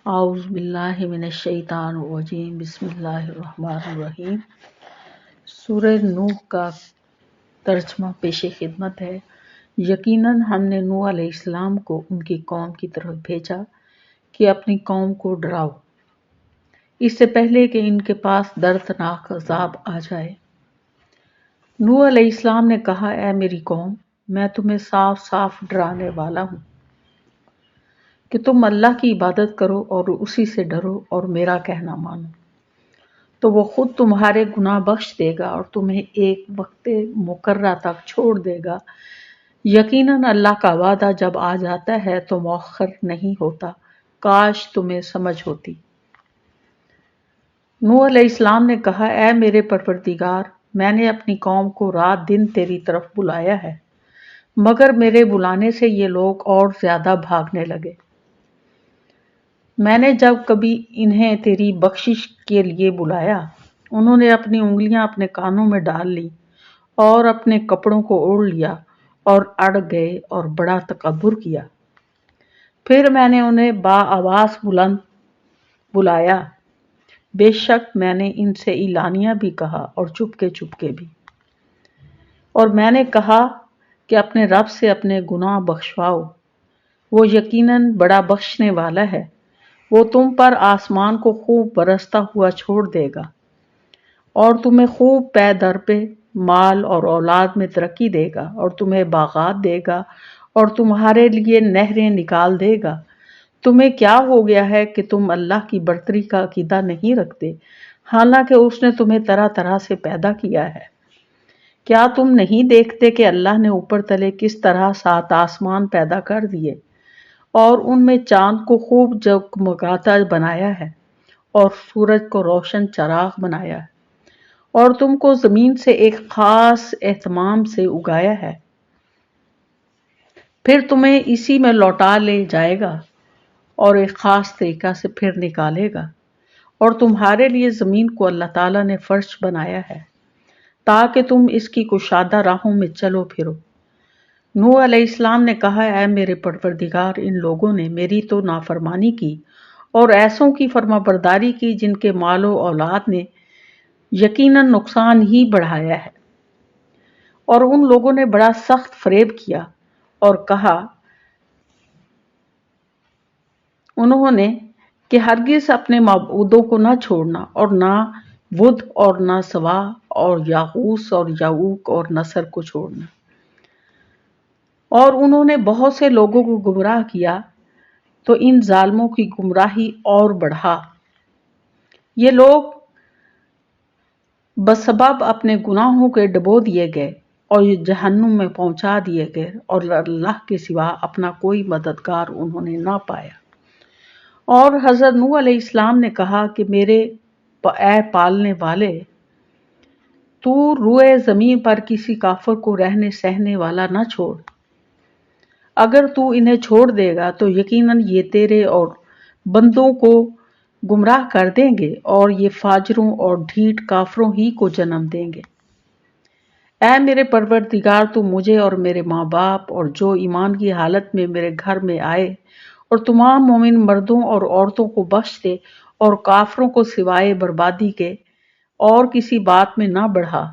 اعوذ باللہ من الشیطان الرجیم بسم اللہ الرحمن الرحیم۔ سورہ نوح کا ترجمہ پیش خدمت ہے۔ یقیناً ہم نے نوح علیہ السلام کو ان کی قوم کی طرف بھیجا کہ اپنی قوم کو ڈراؤ، اس سے پہلے کہ ان کے پاس دردناک عذاب آ جائے۔ نوح علیہ السلام نے کہا، اے میری قوم، میں تمہیں صاف صاف ڈرانے والا ہوں کہ تم اللہ کی عبادت کرو اور اسی سے ڈرو اور میرا کہنا مانو، تو وہ خود تمہارے گناہ بخش دے گا اور تمہیں ایک وقت مقررہ تک چھوڑ دے گا۔ یقیناً اللہ کا وعدہ جب آ جاتا ہے تو مؤخر نہیں ہوتا، کاش تمہیں سمجھ ہوتی۔ نوح علیہ السلام نے کہا، اے میرے پروردگار، میں نے اپنی قوم کو رات دن تیری طرف بلایا ہے، مگر میرے بلانے سے یہ لوگ اور زیادہ بھاگنے لگے۔ میں نے جب کبھی انہیں تیری بخشش کے لیے بلایا، انہوں نے اپنی انگلیاں اپنے کانوں میں ڈال لی اور اپنے کپڑوں کو اوڑھ لیا اور اڑ گئے اور بڑا تکبر کیا۔ پھر میں نے انہیں بآواز بلند بلایا، بے شک میں نے ان سے اعلانیہ بھی کہا اور چپکے بھی، اور میں نے کہا کہ اپنے رب سے اپنے گناہ بخشواؤ، وہ یقیناً بڑا بخشنے والا ہے۔ وہ تم پر آسمان کو خوب برستا ہوا چھوڑ دے گا اور تمہیں خوب پے در پہ مال اور اولاد میں ترقی دے گا اور تمہیں باغات دے گا اور تمہارے لیے نہریں نکال دے گا۔ تمہیں کیا ہو گیا ہے کہ تم اللہ کی برتری کا عقیدہ نہیں رکھتے، حالانکہ اس نے تمہیں طرح طرح سے پیدا کیا ہے۔ کیا تم نہیں دیکھتے کہ اللہ نے اوپر تلے کس طرح 7 آسمان پیدا کر دیے اور ان میں چاند کو خوب جگمگاتا بنایا ہے اور سورج کو روشن چراغ بنایا ہے، اور تم کو زمین سے ایک خاص اہتمام سے اگایا ہے، پھر تمہیں اسی میں لوٹا لے جائے گا اور ایک خاص طریقہ سے پھر نکالے گا، اور تمہارے لیے زمین کو اللہ تعالیٰ نے فرش بنایا ہے تاکہ تم اس کی کشادہ راہوں میں چلو پھرو۔ نوح علیہ السلام نے کہا، اے میرے پروردگار، ان لوگوں نے میری تو نافرمانی کی اور ایسوں کی فرما برداری کی جن کے مال و اولاد نے یقیناً نقصان ہی بڑھایا ہے، اور ان لوگوں نے بڑا سخت فریب کیا اور کہا انہوں نے کہ ہرگز اپنے معبودوں کو نہ چھوڑنا، اور نہ ود اور نہ سوا اور یاغوث اور یعوق اور نصر کو چھوڑنا، اور انہوں نے بہت سے لوگوں کو گمراہ کیا تو ان ظالموں کی گمراہی اور بڑھا۔ یہ لوگ بسبب اپنے گناہوں کے ڈبو دیے گئے اور یہ جہنم میں پہنچا دیے گئے، اور اللہ کے سوا اپنا کوئی مددگار انہوں نے نہ پایا۔ اور حضرت نوح علیہ السلام نے کہا کہ میرے اے پالنے والے، تو روئے زمین پر کسی کافر کو رہنے سہنے والا نہ چھوڑ۔ اگر تو انہیں چھوڑ دے گا تو یقیناً یہ تیرے اور بندوں کو گمراہ کر دیں گے اور یہ فاجروں اور ڈھیٹ کافروں ہی کو جنم دیں گے۔ اے میرے پروردگار، تو مجھے اور میرے ماں باپ اور جو ایمان کی حالت میں میرے گھر میں آئے اور تمام مومن مردوں اور عورتوں کو بخش دے اور کافروں کو سوائے بربادی کے اور کسی بات میں نہ بڑھا۔